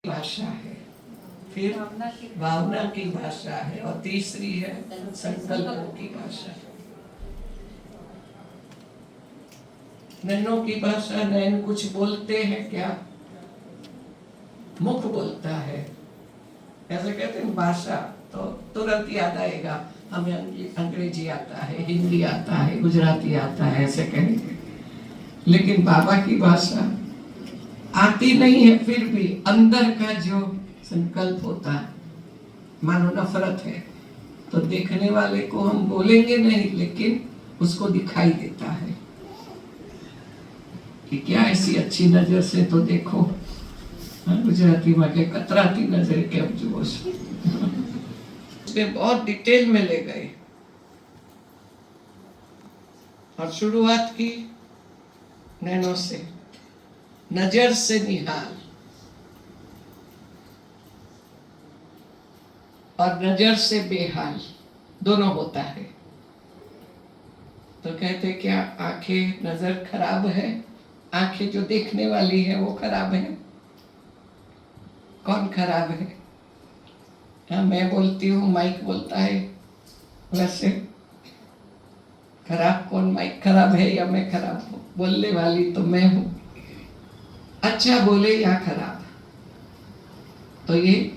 भाषा है, फिर भावना की भाषा है, और तीसरी है संकल्पों की भाषा। नैनों की भाषा, नैन कुछ बोलते हैं क्या? मुख बोलता है। ऐसे कहते हैं भाषा तो तुरंत याद आएगा, हमें अंग्रेजी आता है, हिंदी आता है, गुजराती आता है, ऐसे कहेंगे। लेकिन बाबा की भाषा आती नहीं है, फिर भी अंदर का जो संकल्प होता है, मानो नफरत है, तो देखने वाले को हम बोलेंगे नहीं, लेकिन उसको दिखाई देता है कि क्या ऐसी अच्छी नजर से तो देखो। गुजराती में के कतराती नजर के अब जो उसमें बहुत डिटेल में ले गए और शुरुआत की नैनों से, नजर से निहाल, और नजर से बेहाल दोनों होता है। तो कहते क्या आंखें, नजर खराब है, आंखें जो देखने वाली है वो खराब है। कौन खराब है? हाँ, मैं बोलती हूँ, माइक बोलता है, वैसे खराब कौन? माइक खराब है या मैं खराब हूँ? बोलने वाली तो मैं हूँ। अच्छा बोले या खराब, तो ये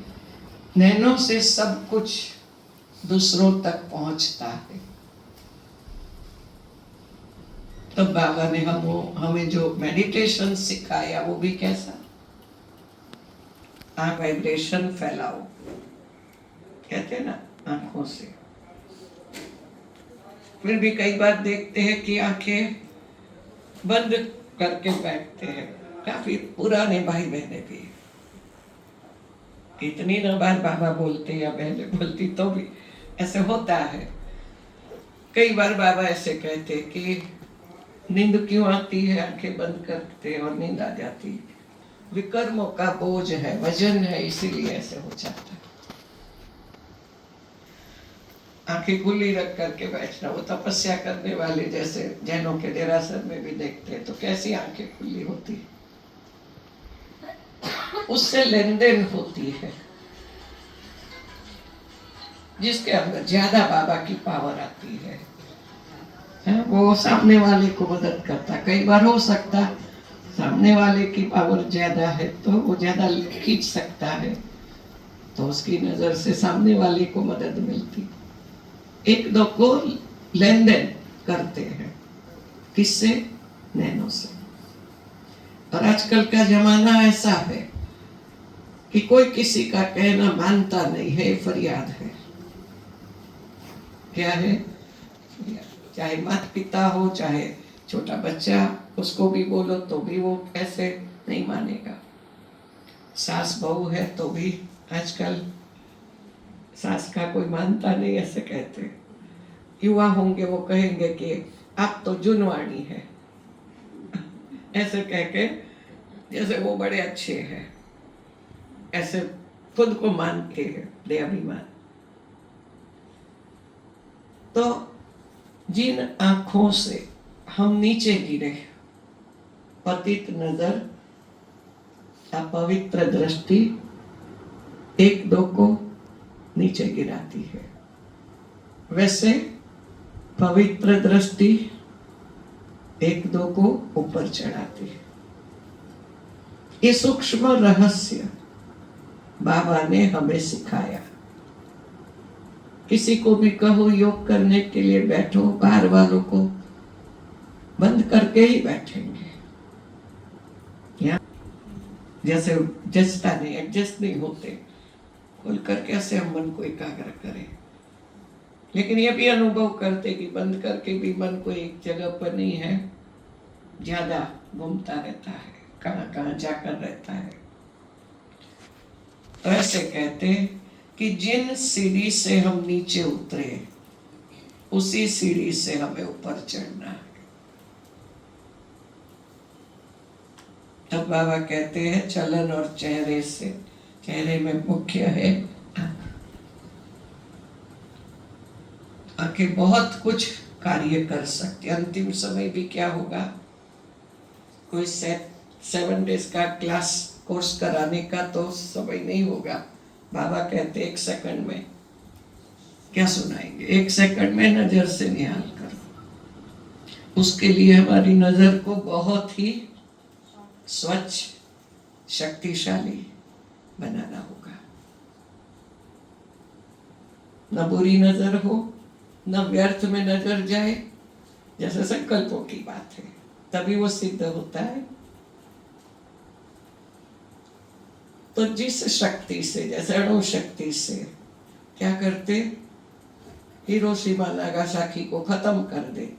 नैनों से सब कुछ दूसरों तक पहुंचता है। तो बाबा ने हमें जो मेडिटेशन सिखाया वो भी कैसा? आप वाइब्रेशन फैलाओ, कहते हैं ना, आंखों से। फिर भी कई बार देखते हैं कि आंखें बंद करके बैठते हैं। काफी पुराने भाई बहने भी, इतनी न बार बाबा बोलते या बहने बोलती तो भी ऐसे होता है। कई बार बाबा ऐसे कहते कि नींद क्यों आती है, आंखें बंद करते और नींद आ जाती, विकर्मों का बोझ है, वजन है, इसीलिए ऐसे हो जाता है। आंखें खुली रख करके बैठना, वो तपस्या करने वाले जैसे जैनों के देरासर में भी देखते हैं, तो कैसी आंखें खुली होती है, उससे लेन देन होती है। जिसके अंदर ज्यादा बाबा की पावर आती है, वो सामने वाले को मदद करता। कई बार हो सकता सामने वाले की पावर ज्यादा है तो वो ज्यादा खींच सकता है, तो उसकी नजर से सामने वाले को मदद मिलती। एक दो को लेन देन करते हैं, किससे? नैनों से। और आजकल का जमाना ऐसा है कि कोई किसी का कहना मानता नहीं है, फरियाद है। क्या है? चाहे माता पिता हो, चाहे छोटा बच्चा, उसको भी बोलो तो भी वो ऐसे नहीं मानेगा। सास बहू है तो भी आजकल सास का कोई मानता नहीं, ऐसे कहते। युवा होंगे वो कहेंगे कि आप तो जुनवाणी है, ऐसे कह के जैसे वो बड़े अच्छे हैं, ऐसे खुद को मानते हैं, दे अभिमान। तो जिन आंखों से हम नीचे गिरे, पतित नजर, अपवित्र दृष्टि एक दो को नीचे गिराती है, वैसे पवित्र दृष्टि एक दो को ऊपर चढ़ाती है। ये सूक्ष्म रहस्य बाबा ने हमें सिखाया। किसी को भी कहो योग करने के लिए बैठो, बाहर वालों को बंद करके ही बैठेंगे, या जैसे जचता नहीं, एडजस्ट नहीं होते, खोल कर कैसे हम मन को एकाग्र करें। लेकिन ये भी अनुभव करते कि बंद करके भी मन को एक जगह पर नहीं है, ज्यादा घूमता रहता है, कहाँ कहाँ जाकर रहता है। तो ऐसे कहते हैं कि जिन सीढ़ी से हम नीचे उतरे, उसी सीढ़ी से हमें ऊपर चढ़ना है। तब बाबा कहते हैं चलन और चेहरे से, चेहरे में मुख्य है आंखें, बहुत कुछ कार्य कर सकती। अंतिम समय भी क्या होगा, कोई 7 days का क्लास कोर्स कराने का तो समय नहीं होगा। बाबा कहते 1 सेकंड में क्या सुनाएंगे, 1 सेकंड में नजर से निहाल करो। उसके लिए हमारी नजर को बहुत ही स्वच्छ, शक्तिशाली बनाना होगा। न बुरी नजर हो, न व्यर्थ में नजर जाए, जैसे संकल्पों की बात है, तभी वो सिद्ध होता है। तो जिस शक्ति से, जैसे अणु शक्ति से क्या करते, हिरोशिमा नागासाकी को खत्म कर देते।